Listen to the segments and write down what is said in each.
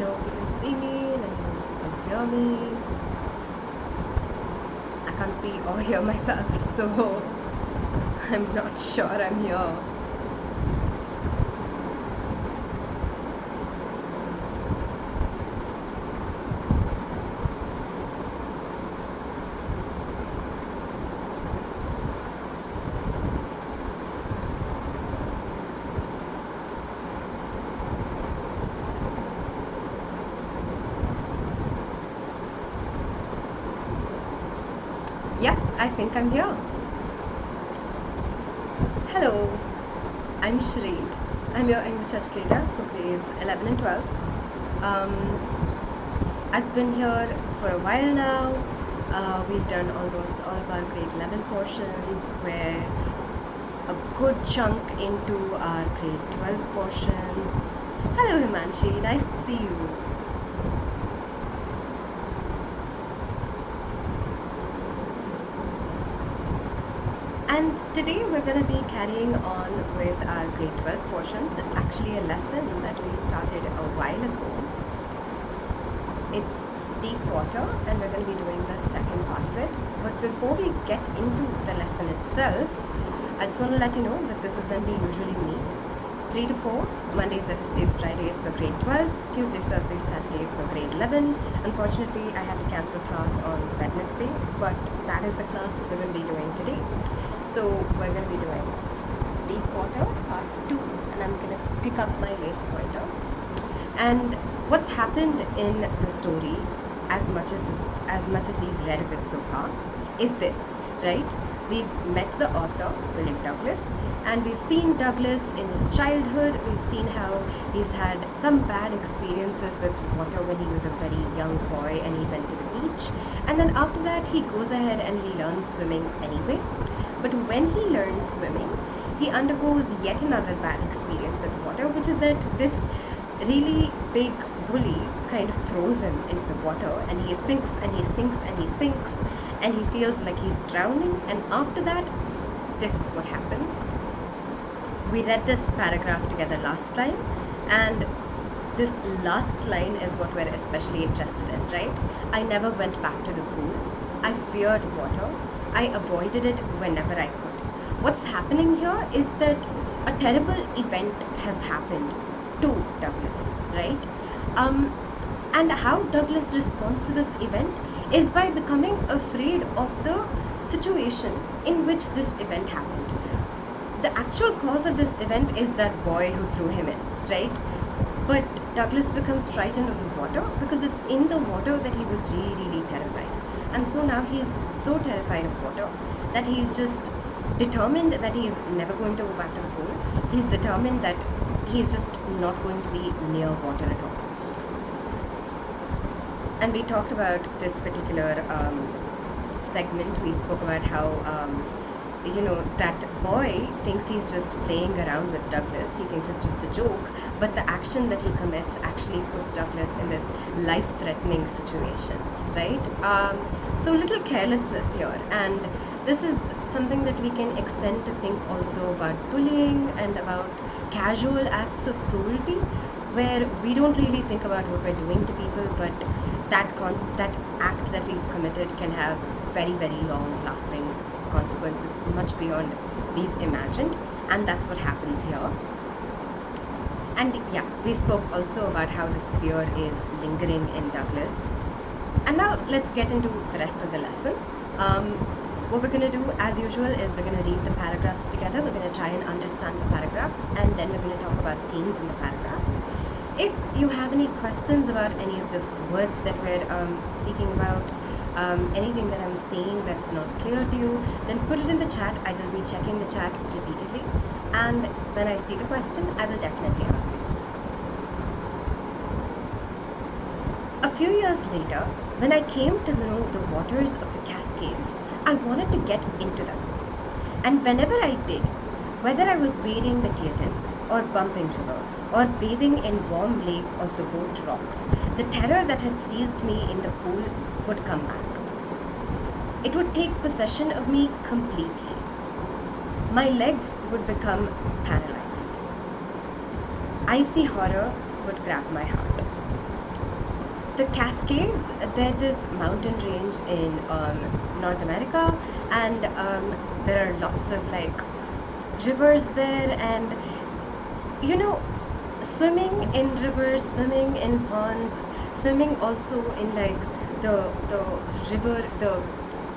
know if you can see me, let me know if you can hear me. I can't see or hear myself, so I'm not sure I'm here. Yep, I think I'm here. Hello, I'm Shree. I'm your English educator for grades 11 and 12. I've been here for a while now. We've done almost all of our grade 11 portions. We're a good chunk into our grade 12 portions. Hello Himanshi, nice to see you. And today we're going to be carrying on with our grade 12 portions. It's actually a lesson that we started a while ago. It's deep water and we're going to be doing the second part of it. But before we get into the lesson itself, I just want to let you know that this is when we usually meet. 3 to 4, Mondays, Wednesdays, Fridays for grade 12, Tuesdays, Thursdays, Saturdays for grade 11. Unfortunately, I had to cancel class on Wednesday, but that is the class that we're going to be doing today. So we're going to be doing Deep Water Part 2, and I'm going to pick up my lace pointer. And what's happened in the story, as much as we've read of it so far, is this, right? We've met the author, William Douglas, and we've seen Douglas in his childhood. We've seen how he's had some bad experiences with water when he was a very young boy and he went to the beach. And then after that, he goes ahead and he learns swimming anyway. But when he learns swimming, he undergoes yet another bad experience with water, which is that this really big bully kind of throws him into the water, and he sinks and he sinks and he sinks, and he feels like he's drowning. And after that, this is what happens. We read this paragraph together last time, and this last line is what we're especially interested in, right? I never went back to the pool. I feared water. I avoided it whenever I could. What's happening here is that a terrible event has happened to Douglas, right? And how Douglas responds to this event is by becoming afraid of the situation in which this event happened. The actual cause of this event is that boy who threw him in, right? But Douglas becomes frightened of the water because it's in the water that he was really, really terrified. And so now he's so terrified of water that he's just determined that he's never going to go back to the pool. He's determined that he's just not going to be near water at all. And we talked about this particular segment. We spoke about how that boy thinks he's just playing around with Douglas. He thinks it's just a joke, but the action that he commits actually puts Douglas in this life-threatening situation, right? So little carelessness here, and this is something that we can extend to think also about bullying and about casual acts of cruelty, where we don't really think about what we're doing to people, but that act that we've committed can have very, very long-lasting consequences, much beyond we've imagined, and that's what happens here. And yeah, we spoke also about how this fear is lingering in Douglas. And now let's get into the rest of the lesson. What we're going to do, as usual, is we're going to read the paragraphs together. We're going to try and understand the paragraphs, and then we're going to talk about themes in the paragraphs. If you have any questions about any of the words that we're speaking about, anything that I'm saying that's not clear to you, then put it in the chat. I will be checking the chat repeatedly, and when I see the question, I will definitely answer. A few years later, when I came to know the waters of the Cascades, I wanted to get into them. And whenever I did, whether I was wading the Tieton, or bumping river, or bathing in warm lake of the boat rocks, the terror that had seized me in the pool would come back. It would take possession of me completely. My legs would become paralyzed. Icy horror would grab my heart. The Cascades, they're this mountain range in North America, and there are lots of like rivers there, and you know, swimming in rivers, swimming in ponds, swimming also in like the river,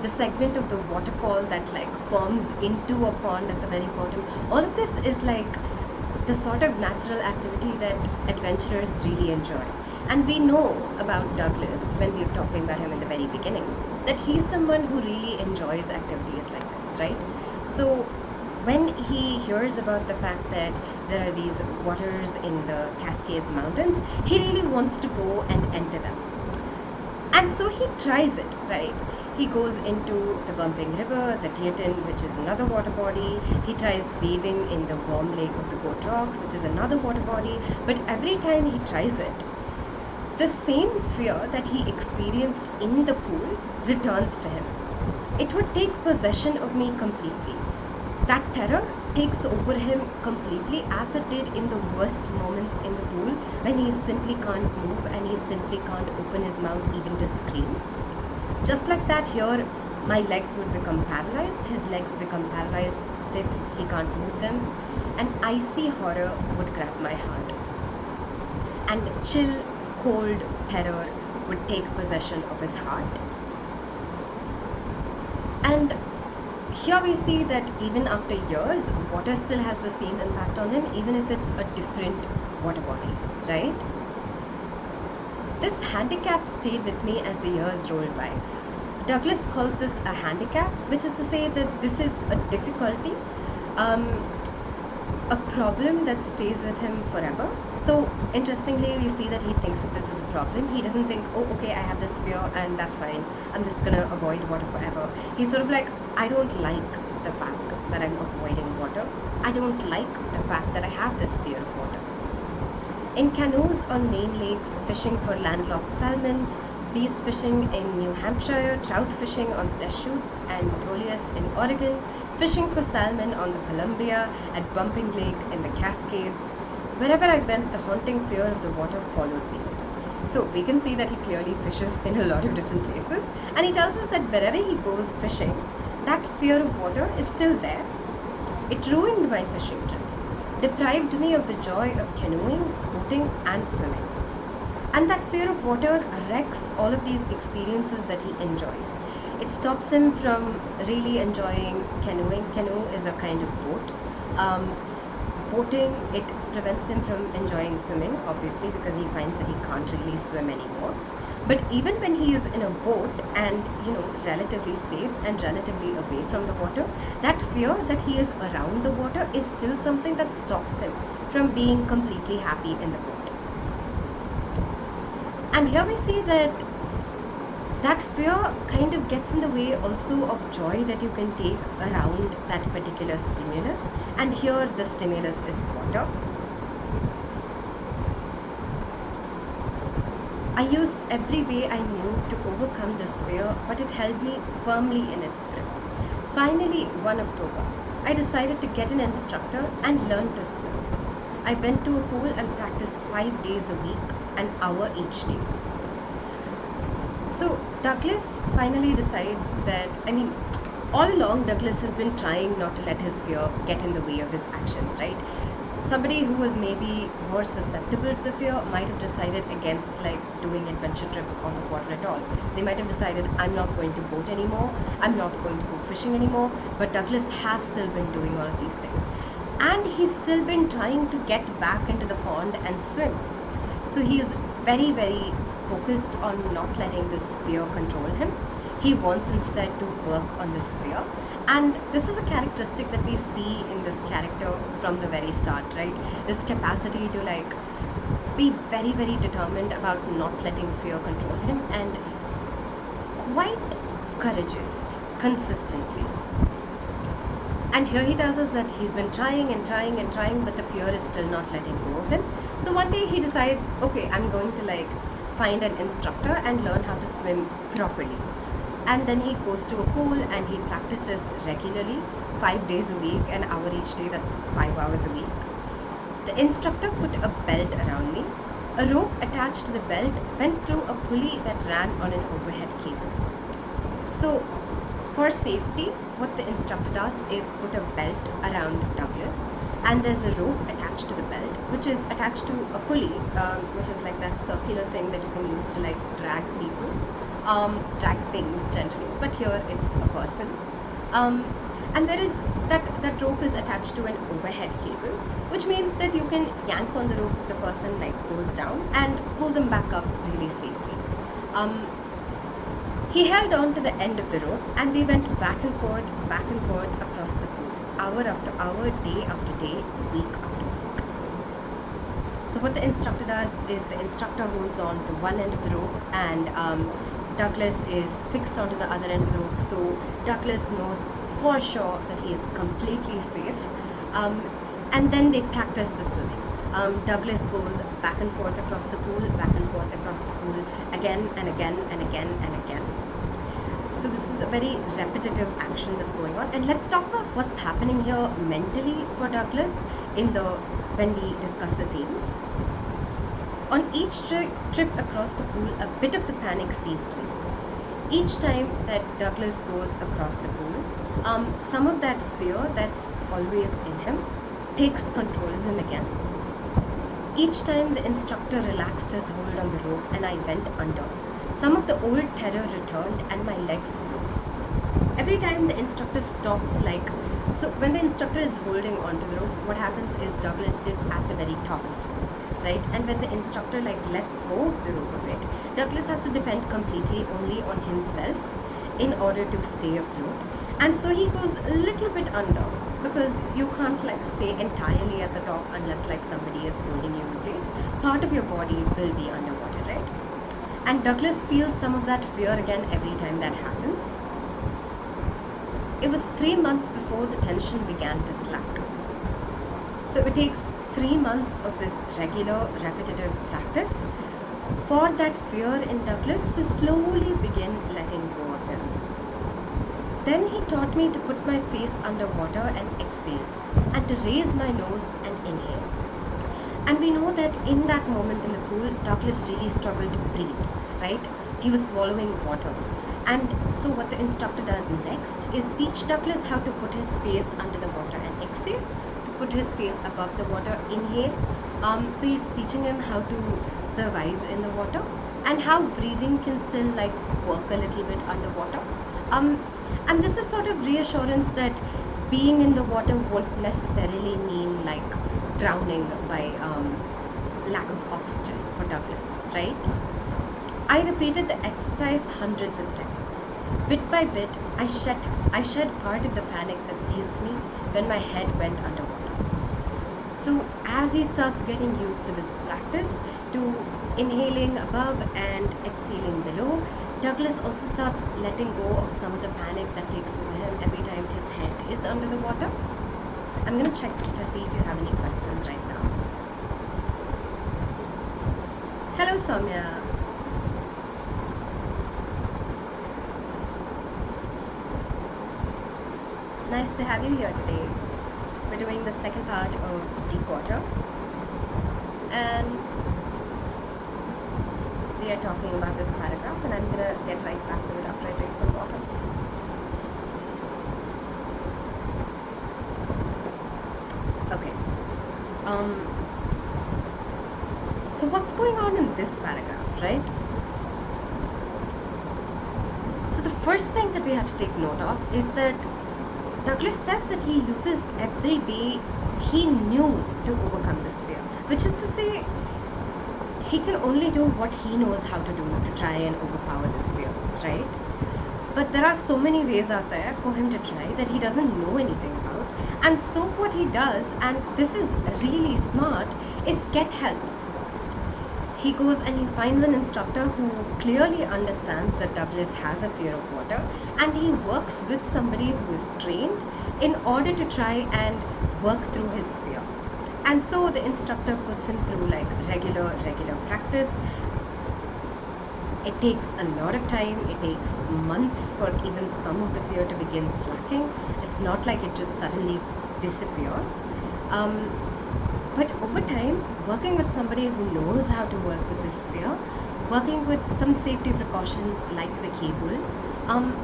the segment of the waterfall that like forms into a pond at the very bottom. All of this is like the sort of natural activity that adventurers really enjoy. And we know about Douglas when we were talking about him in the very beginning, that he's someone who really enjoys activities like this, right? So when he hears about the fact that there are these waters in the Cascades Mountains, he really wants to go and enter them. And so he tries it, right? He goes into the Bumping River, the Tieton, which is another water body. He tries bathing in the warm lake of the Goat Rocks, which is another water body. But every time he tries it, the same fear that he experienced in the pool returns to him. It would take possession of me completely. That terror takes over him completely, as it did in the worst moments in the pool when he simply can't move and he simply can't open his mouth even to scream. Just like that, here my legs would become paralyzed, his legs become paralyzed, stiff, he can't move them, and icy horror would grab my heart. And chill, cold terror would take possession of his heart. And here we see that even after years, water still has the same impact on him, even if it's a different water body, right? This handicap stayed with me as the years rolled by. Douglas calls this a handicap, which is to say that this is a difficulty, a problem that stays with him forever. So interestingly, we see that he thinks of this as a problem. He doesn't think, oh, okay, I have this fear and that's fine, I'm just gonna avoid water forever. He's sort of like, I don't like the fact that I'm avoiding water. I don't like the fact that I have this fear of water. In canoes on Maine lakes, fishing for landlocked salmon, bass fishing in New Hampshire, trout fishing on Deschutes and Dolius in Oregon, fishing for salmon on the Columbia, at Bumping Lake in the Cascades. Wherever I went, the haunting fear of the water followed me. So we can see that he clearly fishes in a lot of different places, and he tells us that wherever he goes fishing, that fear of water is still there. It ruined my fishing trips, deprived me of the joy of canoeing, boating and swimming. And that fear of water wrecks all of these experiences that he enjoys. It stops him from really enjoying canoeing. Canoe is a kind of boat. Boating, it prevents him from enjoying swimming, obviously, because he finds that he can't really swim anymore. But even when he is in a boat and, relatively safe and relatively away from the water, that fear that he is around the water is still something that stops him from being completely happy in the boat. And here we see that that fear kind of gets in the way also of joy that you can take around that particular stimulus. And here the stimulus is water. I used every way I knew to overcome this fear, but it held me firmly in its grip. Finally, one October, I decided to get an instructor and learn to swim. I went to a pool and practiced 5 days a week, an hour each day. So Douglas finally decides that, all along Douglas has been trying not to let his fear get in the way of his actions, right? Somebody who was maybe more susceptible to the fear might have decided against doing adventure trips on the water at all. They might have decided, I'm not going to boat anymore, I'm not going to go fishing anymore, but Douglas has still been doing all of these things. And he's still been trying to get back into the pond and swim. So he's very, very focused on not letting this fear control him. He wants instead to work on this fear. And this is a characteristic that we see in this character from the very start, right? This capacity to be very, very determined about not letting fear control him, and quite courageous consistently. And here he tells us that he's been trying and trying and trying, but the fear is still not letting go of him. So one day he decides, okay, I'm going to find an instructor and learn how to swim properly. And then he goes to a pool and he practices regularly, 5 days a week, an hour each day, that's 5 hours a week. The instructor put a belt around me, A rope attached to the belt went through a pulley that ran on an overhead cable. So, for safety, what the instructor does is put a belt around Douglas, and there's a rope attached to the belt, which is attached to a pulley, which is like that circular thing that you can use to like drag people, drag things generally, but here it's a person. And there is that rope is attached to an overhead cable, which means that you can yank on the rope if the person like goes down and pull them back up really safely. He held on to the end of the rope, and we went back and forth across the pool, hour after hour, day after day, week after week. So what the instructor does is the instructor holds on to one end of the rope, and Douglas is fixed onto the other end of the rope, so Douglas knows for sure that he is completely safe. And then they practice the swimming. Douglas goes back and forth across the pool, back and forth across the pool, again and again and again and again. So this is a very repetitive action that's going on. And let's talk about what's happening here mentally for Douglas when we discuss the themes. On each trip across the pool, a bit of the panic seized him. Each time that Douglas goes across the pool, some of that fear that's always in him takes control of him again. Each time the instructor relaxed his hold on the rope and I went under, some of the old terror returned and my legs froze. Every time the instructor stops, so when the instructor is holding onto the rope, what happens is Douglas is at the very top of the rope, right? And when the instructor lets go of the rope a bit, Douglas has to depend completely only on himself in order to stay afloat. And so he goes a little bit under, because you can't stay entirely at the top unless somebody is holding you in place. Part of your body will be underwater, right? And Douglas feels some of that fear again every time that happens. It was 3 months before the tension began to slack. So it takes 3 months of this regular, repetitive practice for that fear in Douglas to slowly begin letting go of him. Then he taught me to put my face underwater and exhale, and to raise my nose and inhale. And we know that in that moment in the pool, Douglas really struggled to breathe, right? He was swallowing water. And so what the instructor does next is teach Douglas how to put his face under the water and exhale, to put his face above the water, inhale. So he's teaching him how to survive in the water and how breathing can still work a little bit underwater. And this is sort of reassurance that being in the water won't necessarily mean drowning by lack of oxygen for Douglas, right? I repeated the exercise hundreds of times. Bit by bit, I shed part of the panic that seized me when my head went underwater. So as he starts getting used to this practice, to inhaling above and exhaling below, Douglas also starts letting go of some of the panic that takes over him every time his head is under the water. I'm going to check to see if you have any questions right now. Hello, Soumya. Nice to have you here today. We're doing the second part of deep water, and we are talking about this paragraph, and I'm going to get right back to it after I drink some water. Okay. So what's going on in this paragraph, right? So the first thing that we have to take note of is that Douglas says that he uses every way he knew to overcome this fear, which is to say, he can only do what he knows how to do to try and overpower this fear, right? But there are so many ways out there for him to try that he doesn't know anything about. And so what he does, and this is really smart, is get help. He goes and he finds an instructor who clearly understands that Douglas has a fear of water, and he works with somebody who is trained in order to try and work through his fear. And so the instructor puts him through regular practice. It takes a lot of time. It takes months for even some of the fear to begin slacking. It's not like it just suddenly disappears. But over time, working with somebody who knows how to work with this fear, working with some safety precautions like the cable,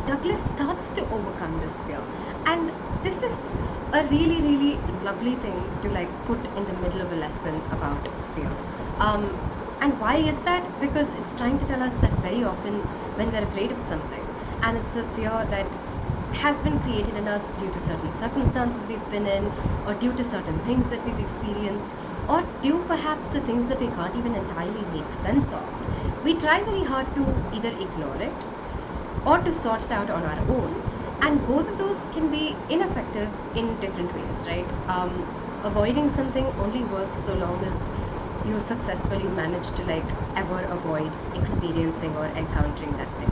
Douglas starts to overcome this fear. And this is a really, really lovely thing to like put in the middle of a lesson about fear. And why is that? Because it's trying to tell us that very often when we're afraid of something, and it's a fear that has been created in us due to certain circumstances we've been in, or due to certain things that we've experienced, or due perhaps to things that we can't even entirely make sense of, we try very hard to either ignore it or to sort it out on our own. And both of those can be ineffective in different ways, right? Avoiding something only works so long as you successfully manage to like ever avoid experiencing or encountering that thing.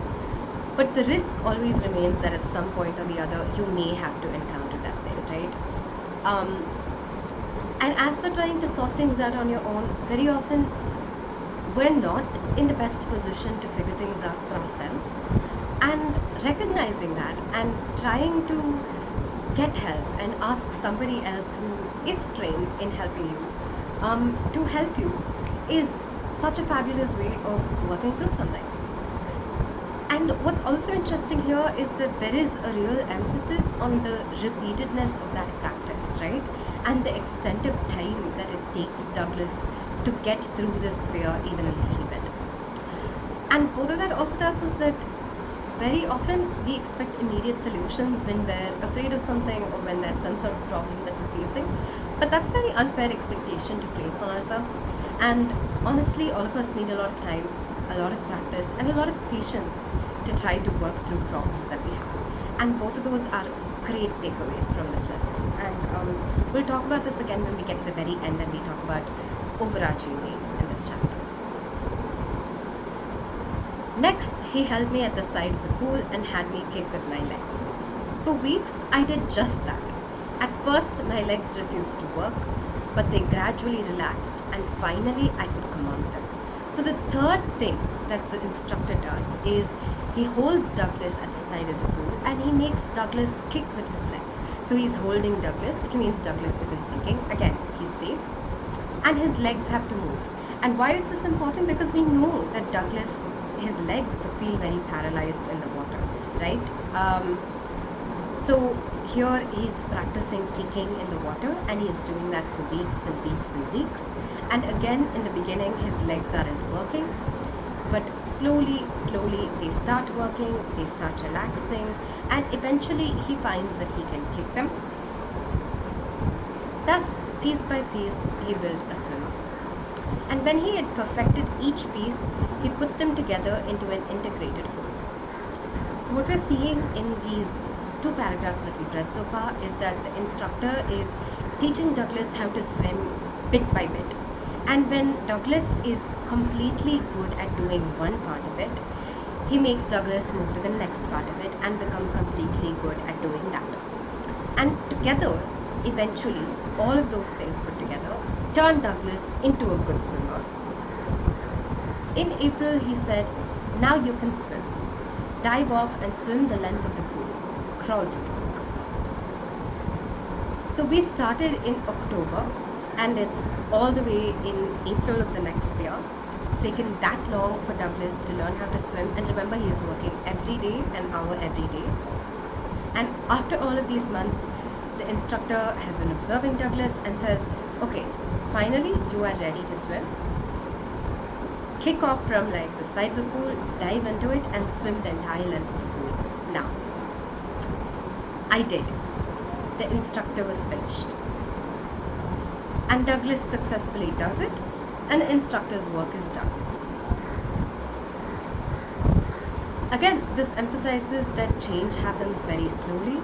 But the risk always remains that at some point or the other you may have to encounter that thing, right? And as for trying to sort things out on your own, very often we're not in the best position to figure things out for ourselves. And recognizing that and trying to get help and ask somebody else who is trained in helping you to help you is such a fabulous way of working through something. And what's also interesting here is that there is a real emphasis on the repeatedness of that practice, right? And the extent of time that it takes Douglas to get through this fear even a little bit. And both of that also tells us that very often we expect immediate solutions when we're afraid of something or when there's some sort of problem that we're facing. But that's a very unfair expectation to place on ourselves. And honestly, all of us need a lot of time, a lot of practice, and a lot of patience to try to work through problems that we have. And both of those are great takeaways from this lesson. And we'll talk about this again when we get to the very end and we talk about overarching themes in this chapter. Next, he held me at the side of the pool and had me kick with my legs. For weeks, I did just that. At first, my legs refused to work, but they gradually relaxed and finally I could command them. So the third thing that the instructor does is he holds Douglas at the side of the pool and he makes Douglas kick with his legs. So he's holding Douglas, which means Douglas isn't sinking. Again, he's safe. And his legs have to move. And why is this important? Because we know that Douglas, his legs feel very paralyzed in the water, right? So here he's practicing kicking in the water and he's doing that for weeks and weeks and weeks. And again, in the beginning, his legs aren't working, but slowly they start working, they start relaxing, and eventually he finds that he can kick them. Thus, piece by piece, he built a swimmer. And when he had perfected each piece, he put them together into an integrated whole. So what we're seeing in these two paragraphs that we've read so far is that the instructor is teaching Douglas how to swim bit by bit. And when Douglas is completely good at doing one part of it, he makes Douglas move to the next part of it and become completely good at doing that. And together, eventually, all of those things put together turn Douglas into a good swimmer. In April, he said, "Now you can swim. Dive off and swim the length of the pool. Crawl stroke." So we started in October and it's all the way in April of the next year. It's taken that long for Douglas to learn how to swim, and remember, he is working every day, an hour every day. And after all of these months, the instructor has been observing Douglas and says, "Okay, finally you are ready to swim. Kick off from like the side of the pool, dive into it and swim the entire length of the pool now." I did. The instructor was finished. And Douglas successfully does it, and the instructor's work is done. Again, this emphasizes that change happens very slowly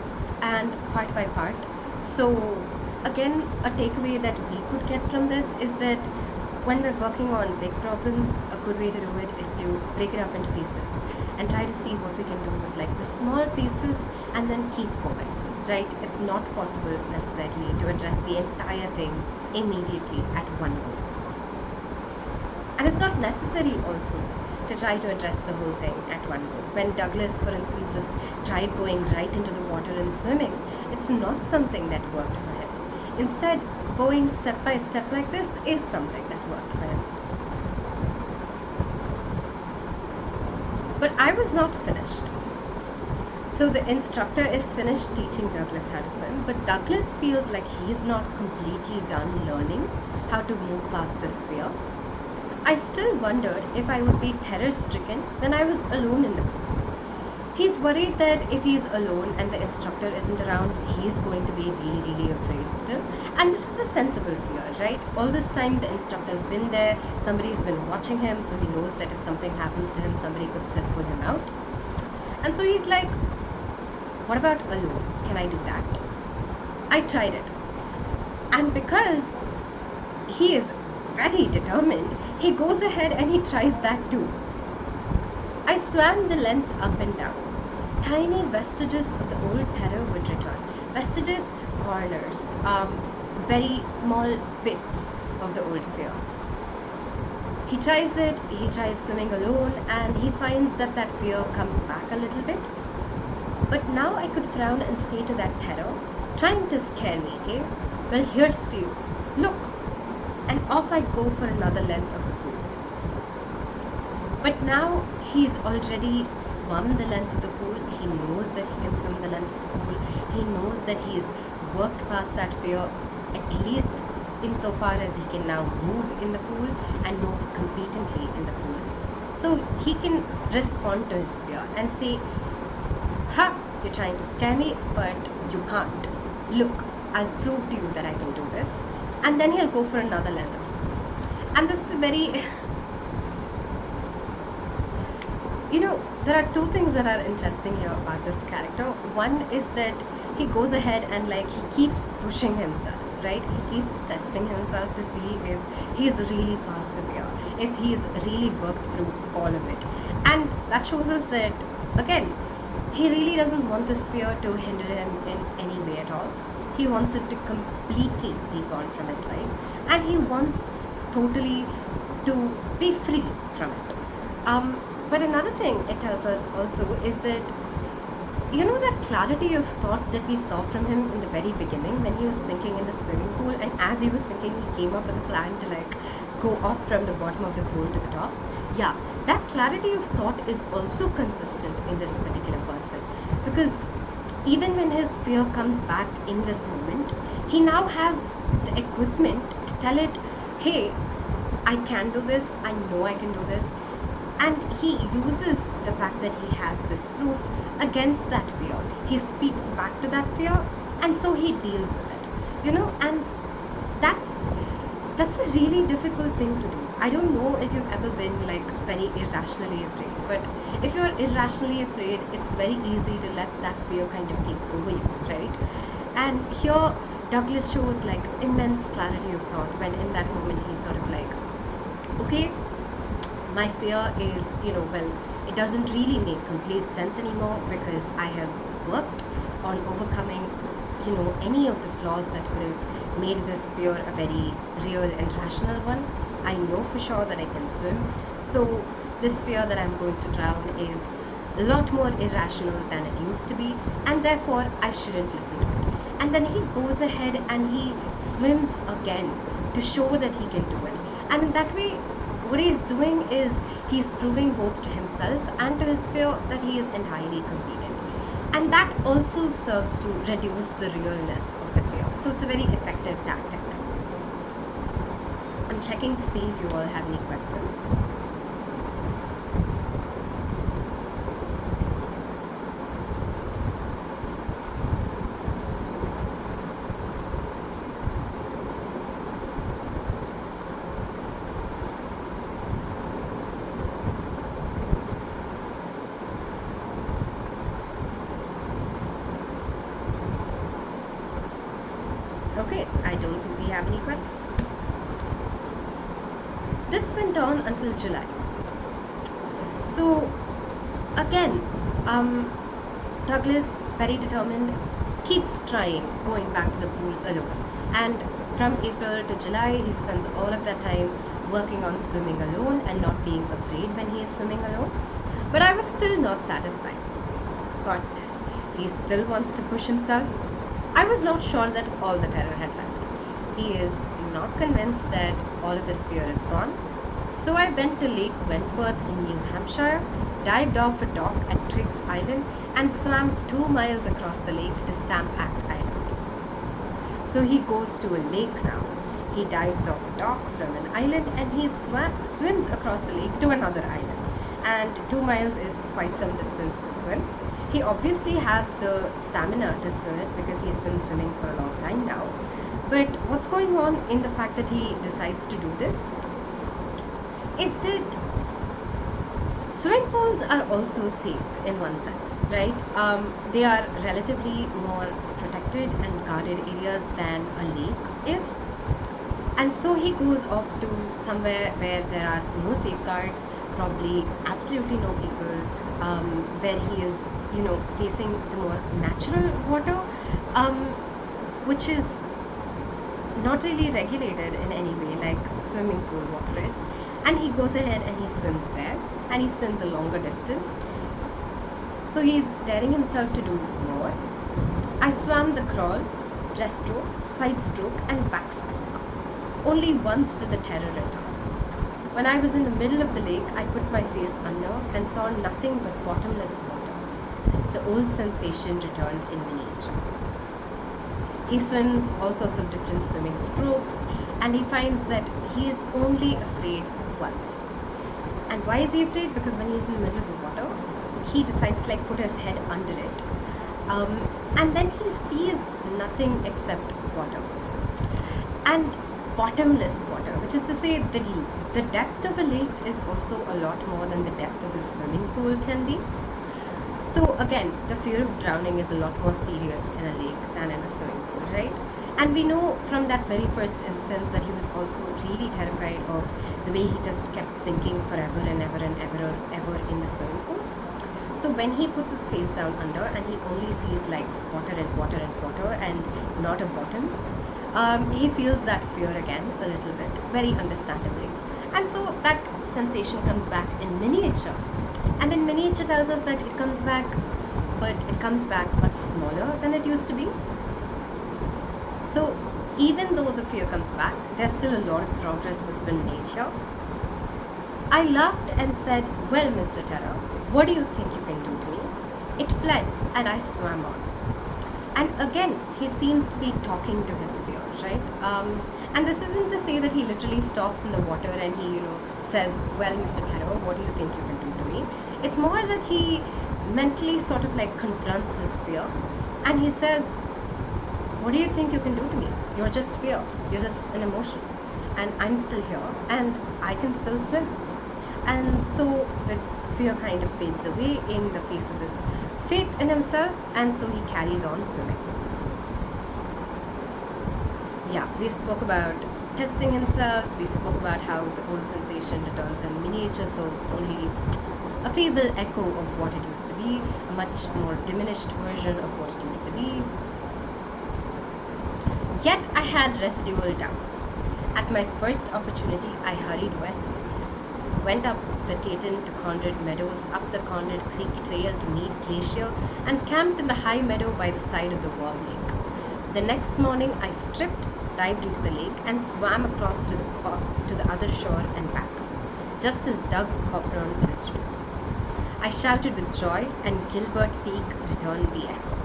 and part by part. So again, a takeaway that we could get from this is that when we're working on big problems, a good way to do it is to break it up into pieces and try to see what we can do with like the small pieces and then keep going, right? It's not possible necessarily to address the entire thing immediately at one go. And it's not necessary also to try to address the whole thing at one go. When Douglas, for instance, just tried going right into the water and swimming, it's not something that worked for him. Instead, going step by step like this is something that worked for him. But I was not finished. So the instructor is finished teaching Douglas how to swim, but Douglas feels like he is not completely done learning how to move past this fear. I still wondered if I would be terror-stricken when I was alone in the pool. He's worried that if he's alone and the instructor isn't around, he's going to be really afraid still. And this is a sensible fear, right? All this time the instructor's been there, somebody's been watching him, so he knows that if something happens to him, somebody could still pull him out. And so he's like, what about alone? Can I do that? I tried it. And because he is very determined, he goes ahead and he tries that too. I swam the length up and down. Tiny vestiges of the old terror would return. Vestiges, corners, very small bits of the old fear. He tries it, he tries swimming alone, and he finds that that fear comes back a little bit. But now I could frown and say to that terror, trying to scare me, eh? Well, here's to you. Look! And off I go for another length of the pool. But now he's already swum the length of the pool. He knows that he can swim the length of the pool. He knows that he's worked past that fear, at least insofar as he can now move in the pool and move competently in the pool. So he can respond to his fear and say, ha, you're trying to scare me, but you can't. Look, I'll prove to you that I can do this. And then he'll go for another length of the pool. And this is a very... You know, there are two things that are interesting here about this character. One is that he goes ahead and he keeps pushing himself, right? He keeps testing himself to see if he's really past the fear, if he's really worked through all of it. And that shows us that, again, he really doesn't want this fear to hinder him in any way at all. He wants it to completely be gone from his life, and he wants totally to be free from it. But another thing it tells us also is that, you know, that clarity of thought that we saw from him in the very beginning when he was sinking in the swimming pool, and as he was sinking he came up with a plan to go off from the bottom of the pool to the top. Yeah, that clarity of thought is also consistent in this particular person, because even when his fear comes back in this moment, he now has the equipment to tell it, hey, I can do this, I know I can do this. And he uses the fact that he has this proof against that fear. He speaks back to that fear, and so he deals with it. You know, and that's a really difficult thing to do. I don't know if you've ever been very irrationally afraid, but if you're irrationally afraid, it's very easy to let that fear kind of take over you, right? And here Douglas shows immense clarity of thought when in that moment he's sort of okay, my fear is, well, it doesn't really make complete sense anymore because I have worked on overcoming, any of the flaws that would have made this fear a very real and rational one. I know for sure that I can swim, so this fear that I'm going to drown is a lot more irrational than it used to be, and therefore I shouldn't listen to it. And then he goes ahead and he swims again to show that he can do it. And in that way, what he's doing is he's proving both to himself and to his fear that he is entirely competent. And that also serves to reduce the realness of the fear. So it's a very effective tactic. I'm checking to see if you all have any questions. Okay, I don't think we have any questions. This went on until July. So again, Douglas, very determined, keeps trying going back to the pool alone. And from April to July, he spends all of that time working on swimming alone and not being afraid when he is swimming alone. But I was still not satisfied. But he still wants to push himself. I was not sure that all the terror had left. He is not convinced that all of his fear is gone. So I went to Lake Wentworth in New Hampshire, dived off a dock at Triggs Island, and swam 2 miles across the lake to Stamp Act Island. So he goes to a lake now. He dives off a dock from an island and he swims across the lake to another island. And 2 miles is quite some distance to swim. He obviously has the stamina to swim it because he's been swimming for a long time now. But what's going on in the fact that he decides to do this is that swimming pools are also safe in one sense, right? They are relatively more protected and guarded areas than a lake is. And so he goes off to somewhere where there are no safeguards, probably absolutely no people, where he is, facing the more natural water, which is not really regulated in any way like swimming pool water is. And he goes ahead and he swims there, and he swims a longer distance. So he's daring himself to do more. I swam the crawl, breaststroke, side stroke, and backstroke. Only once did the terror return. When I was in the middle of the lake, I put my face under and saw nothing but bottomless water. The old sensation returned in miniature. He swims all sorts of different swimming strokes, and he finds that he is only afraid once. And why is he afraid? Because when he's in the middle of the water, he decides to put his head under it, and then he sees nothing except water. And bottomless water, which is to say that the depth of a lake is also a lot more than the depth of a swimming pool can be. So again, the fear of drowning is a lot more serious in a lake than in a swimming pool, right? And we know from that very first instance that he was also really terrified of the way he just kept sinking forever and ever and ever in the swimming pool. So when he puts his face down under and he only sees water and water and water and not a bottom, he feels that fear again a little bit, very understandably. And so that sensation comes back in miniature. And then miniature tells us that it comes back, but it comes back much smaller than it used to be. So even though the fear comes back, there's still a lot of progress that's been made here. I laughed and said, "Well, Mr. Terror, what do you think you can do to me?" It fled and I swam on. And again, he seems to be talking to his fear, right? And this isn't to say that he literally stops in the water and he, says, "Well, Mr. Terror, what do you think you can do to me?" It's more that he mentally sort of confronts his fear, and he says, "What do you think you can do to me? You're just fear. You're just an emotion. And I'm still here, and I can still swim." And so the fear kind of fades away in the face of this faith in himself, and so he carries on swimming. Yeah, we spoke about testing himself, we spoke about how the old sensation returns in miniature, so it's only a feeble echo of what it used to be, a much more diminished version of what it used to be. Yet I had residual doubts. At my first opportunity, I hurried west, went up the Tatum to Conrad Meadows, up the Conrad Creek Trail to Mead Glacier, and camped in the high meadow by the side of the warm lake. The next morning, I stripped, dived into the lake, and swam across to the other shore and back, just as Doug Copeland used to do. I shouted with joy, and Gilbert Peak returned the echo.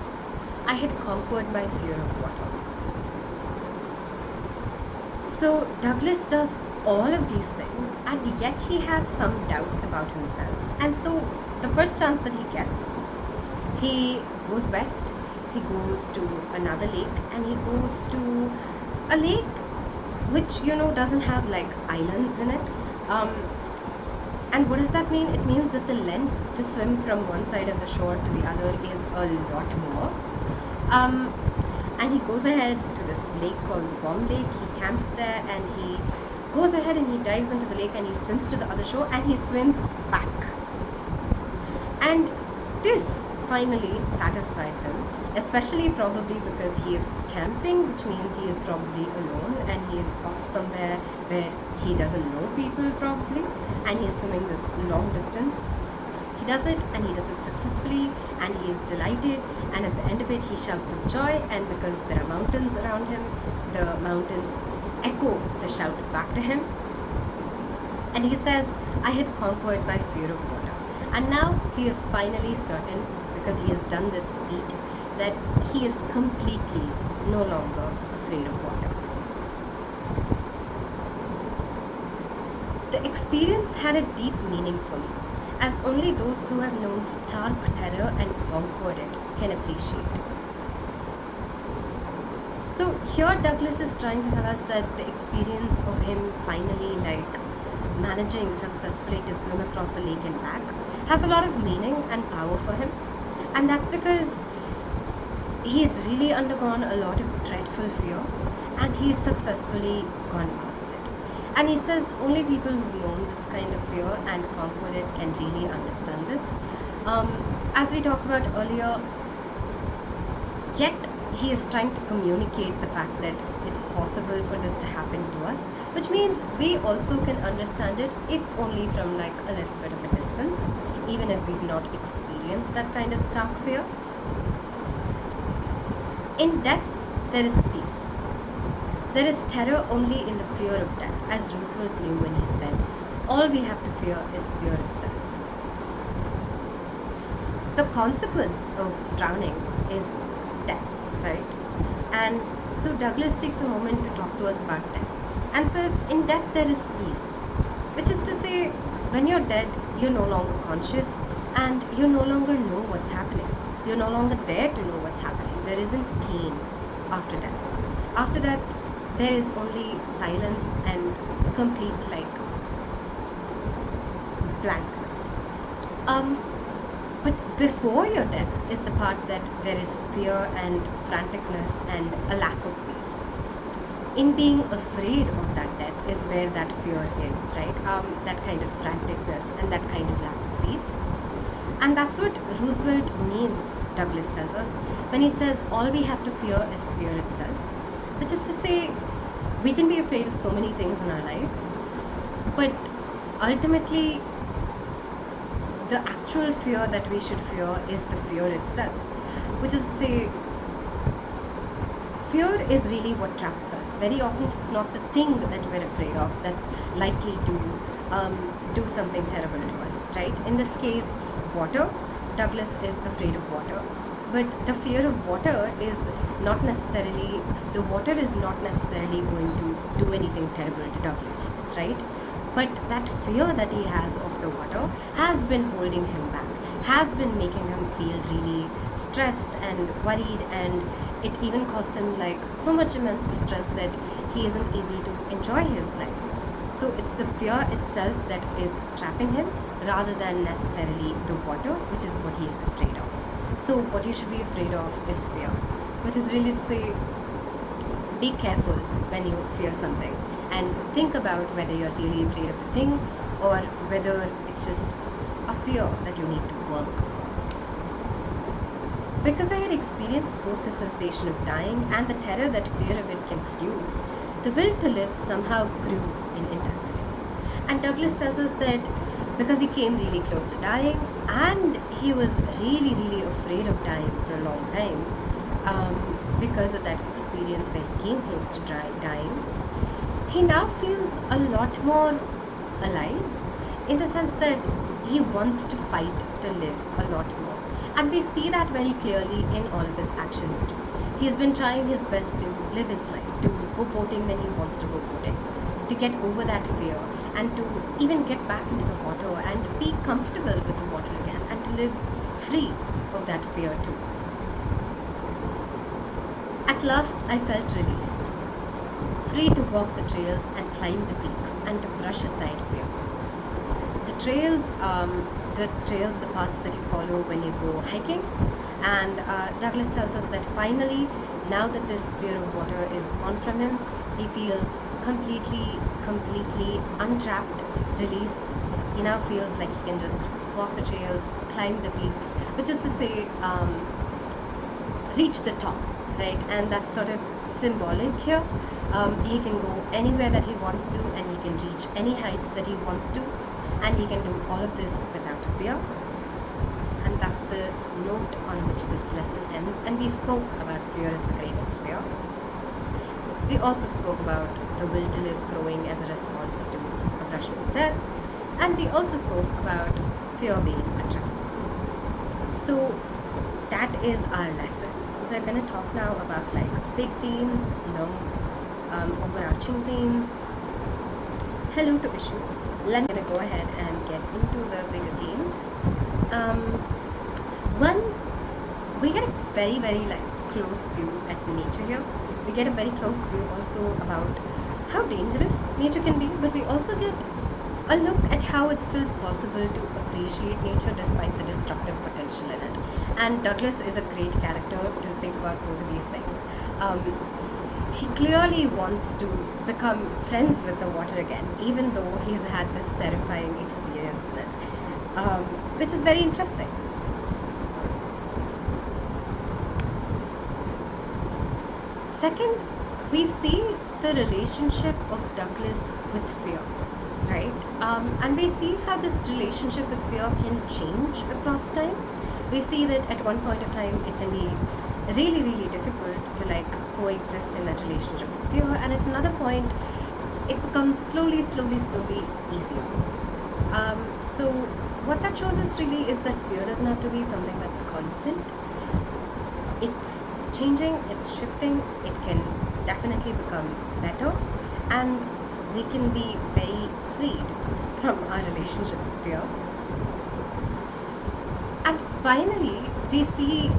I had conquered my fear of water. So Douglas does all of these things, and yet he has some doubts about himself. And so the first chance that he gets, he goes west, he goes to another lake, and he goes to a lake which doesn't have islands in it. And what does that mean? It means that the length to swim from one side of the shore to the other is a lot more. And he goes ahead to this lake called the Warm Lake. He camps there, and he goes ahead and he dives into the lake, and he swims to the other shore, and he swims back. And this finally satisfies him, especially probably because he is camping, which means he is probably alone, and he is off somewhere where he doesn't know people probably, and he is swimming this long distance. He does it, and he does it successfully, and he is delighted, and at the end of it he shouts with joy, and because there are mountains around him, the mountains echo the shout back to him, and he says, I had conquered my fear of water. And now he is finally certain, because he has done this feat, that he is completely no longer afraid of water. The experience had a deep meaning for me, as only those who have known stark terror and conquered it can appreciate. So here Douglas is trying to tell us that the experience of him finally managing successfully to swim across a lake and back has a lot of meaning and power for him, and that's because he has really undergone a lot of dreadful fear, and he has successfully gone past it. And he says only people who've known this kind of fear and conquered it can really understand this. As we talked about earlier, yet he is trying to communicate the fact that it's possible for this to happen to us, which means we also can understand it, if only from a little bit of a distance, even if we've not experienced that kind of stark fear. In death, there is peace. There is terror only in the fear of death, as Roosevelt knew when he said, all we have to fear is fear itself. The consequence of drowning is death, right? And so Douglas takes a moment to talk to us about death and says, in death there is peace, which is to say, when you're dead, you're no longer conscious and you no longer know what's happening. You're no longer there to know what's happening. There isn't pain after death. After that, there is only silence and complete blankness. But before your death is the part that there is fear and franticness and a lack of peace. In being afraid of that death is where that fear is, right? That kind of franticness and that kind of lack of peace. And that's what Roosevelt means, Douglas tells us, when he says all we have to fear is fear itself. Which is to say, we can be afraid of so many things in our lives, but ultimately the actual fear that we should fear is the fear itself. Which is to say, fear is really what traps us. Very often it's not the thing that we're afraid of that's likely to do something terrible to us, right? In this case, water. Douglas is afraid of water. But the fear of water is not necessarily, the water is not necessarily going to do anything terrible to Douglas, right? But that fear that he has of the water has been holding him back, has been making him feel really stressed and worried, and it even caused him so much immense distress that he isn't able to enjoy his life. So it's the fear itself that is trapping him rather than necessarily the water, which is what he's afraid of. So what you should be afraid of is fear, which is really to say, be careful when you fear something and think about whether you're really afraid of the thing or whether it's just a fear that you need to work. Because I had experienced both the sensation of dying and the terror that fear of it can produce, the will to live somehow grew in intensity. And Douglas tells us that because he came really close to dying and he was really, really afraid of dying for a long time, because of that experience where he came close to dying, he now feels a lot more alive, in the sense that he wants to fight to live a lot more. And we see that very clearly in all of his actions too. He has been trying his best to live his life, to go boating when he wants to go boating, to get over that fear, and to even get back into the water and be comfortable with the water again, and to live free of that fear too. At last I felt released, free to walk the trails and climb the peaks and to brush aside fear. The trails, the paths that you follow when you go hiking, and Douglas tells us that finally, now that this fear of water is gone from him, he feels completely untrapped, released. He now feels like he can just walk the trails, climb the peaks, which is to say, reach the top, right? And that's sort of symbolic here. He can go anywhere that he wants to, and he can reach any heights that he wants to, and he can do all of this without fear. the note on which this lesson ends, and we spoke about fear is the greatest fear. We also spoke about the will to live growing as a response to a brush with death, and we also spoke about fear being a trap. So that is our lesson. We're going to talk now about like big themes, overarching themes. Hello to issue. Let me go ahead and get into the bigger themes. One, we get a very like close view at nature here. We get a very close view also about how dangerous nature can be, but we also get a look at how it's still possible to appreciate nature despite the destructive potential in it. And Douglas is a great character to think about both of these things. He clearly wants to become friends with the water again, even though he's had this terrifying experience in it, which is very interesting. Second, we see the relationship of Douglas with fear, right? And we see how this relationship with fear can change across time. We see that at one point of time it can be really difficult to like coexist in that relationship with fear, and at another point it becomes slowly easier. So what that shows us really is that fear doesn't have to be something that's constant. It's changing, it's shifting, it can definitely become better, and we can be very freed from our relationship with fear. And finally, we see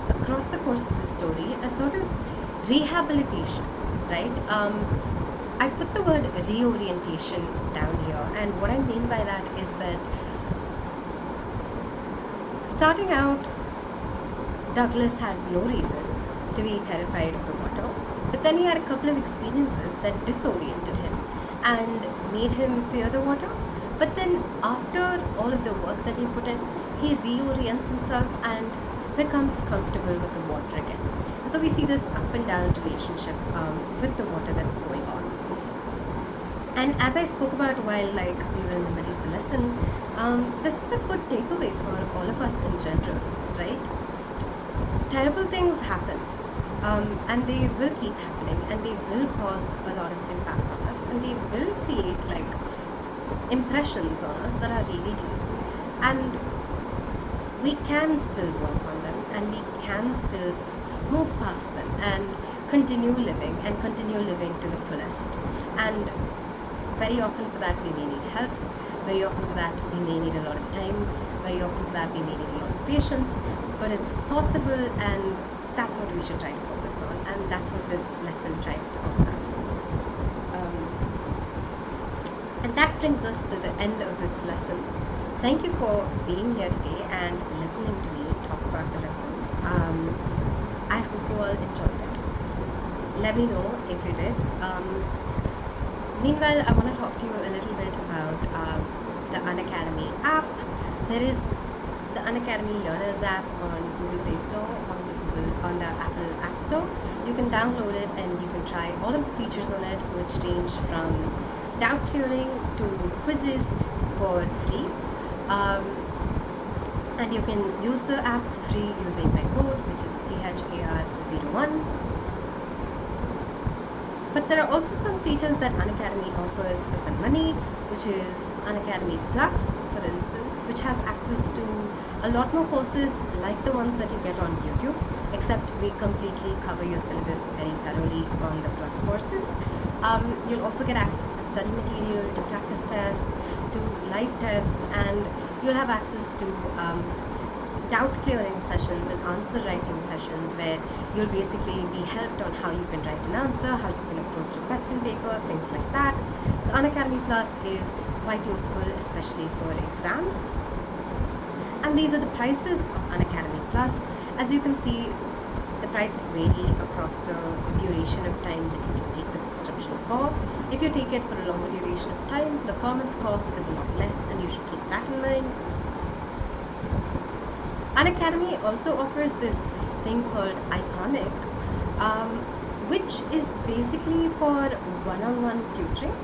across the course of the story a sort of rehabilitation, right? I put the word reorientation down here, and what I mean by that is that starting out, Douglas had no reason to be terrified of the water, but then he had a couple of experiences that disoriented him and made him fear the water. But then after all of the work that he put in, he reorients himself and becomes comfortable with the water again. And so we see this up and down relationship with the water that's going on. And as I spoke about while like we were in the middle of the lesson, this is a good takeaway for all of us in general, right? Terrible things happen, and they will keep happening, and they will cause a lot of impact on us, and they will create like impressions on us that are really deep, and we can still work on them, and we can still move past them and continue living to the fullest. And very often for that we may need help, very often for that we may need a lot of time, very often for that we may need a lot of patience, but it's possible, and that's what we should try to focus on, and that's what this lesson tries to offer us. And that brings us to the end of this lesson. Thank you for being here today and listening to me talk about the lesson. I hope you all enjoyed it. Let me know if you did. Meanwhile, I want to talk to you a little bit about the Unacademy app. There is the Unacademy Learners app on Google Play Store, on the Apple App Store. You can download it and you can try all of the features on it, which range from doubt clearing to quizzes for free. And you can use the app for free using my code, which is THAR01. But there are also some features that Unacademy offers for some money, which is Unacademy Plus, for instance, which has access to a lot more courses like the ones that you get on YouTube, except we completely cover your syllabus very thoroughly on the Plus courses. You'll also get access to study material, to practice tests, to live tests, and you'll have access to doubt clearing sessions and answer writing sessions where you'll basically be helped on how you can write an answer, how you can approach a question paper, things like that. So Unacademy Plus is quite useful, especially for exams. And these are the prices of Unacademy Plus. As you can see, the prices vary across the duration of time that you can take the subscription for. If you take it for a longer duration of time, the per month cost is a lot less, and you should keep that in mind. Unacademy also offers this thing called Iconic, which is basically for one-on-one tutoring.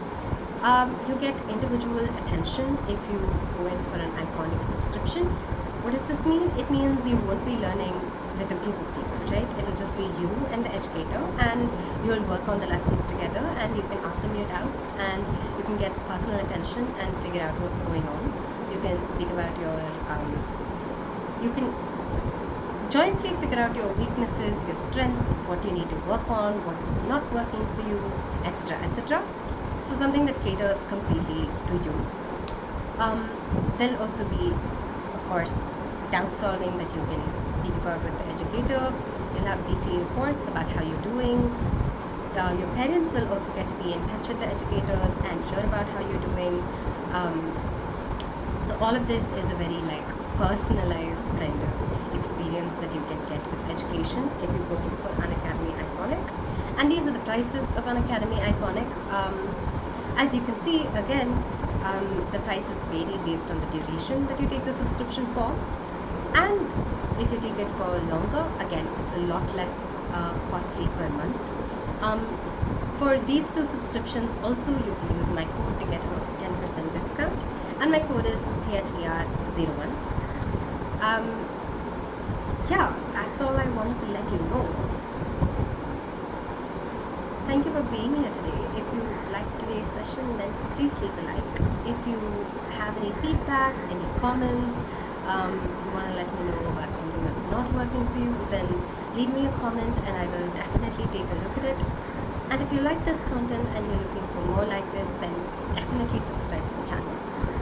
You get individual attention if you go in for an Iconic subscription. What does this mean? It means you won't be learning with a group of people, right? It'll just be you and the educator, and you'll work on the lessons together, and you can ask them your doubts, and you can get personal attention and figure out what's going on. You can speak about your, you can jointly figure out your weaknesses, your strengths, what you need to work on, what's not working for you, etc., etc. So something that caters completely to you. There'll also be, of course, doubt solving that you can speak about with the educator. You'll have weekly reports about how you're doing. Your parents will also get to be in touch with the educators and hear about how you're doing. So all of this is a very personalized kind of experience that you can get with education if you go for Unacademy Iconic. And these are the prices of Unacademy Iconic. As you can see, again, the prices vary based on the duration that you take the subscription for, and if you take it for longer, again, it's a lot less costly per month. For these two subscriptions also, you can use my code to get a 10% discount, and my code is THER01. Yeah, that's all I wanted to let you know. Thank you for being here today. If you liked today's session, then please leave a like. If you have any feedback, any comments, you want to let me know about something that's not working for you, then leave me a comment and I will definitely take a look at it. And if you like this content and you're looking for more like this, then definitely subscribe to the channel.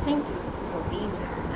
Thank you for being here.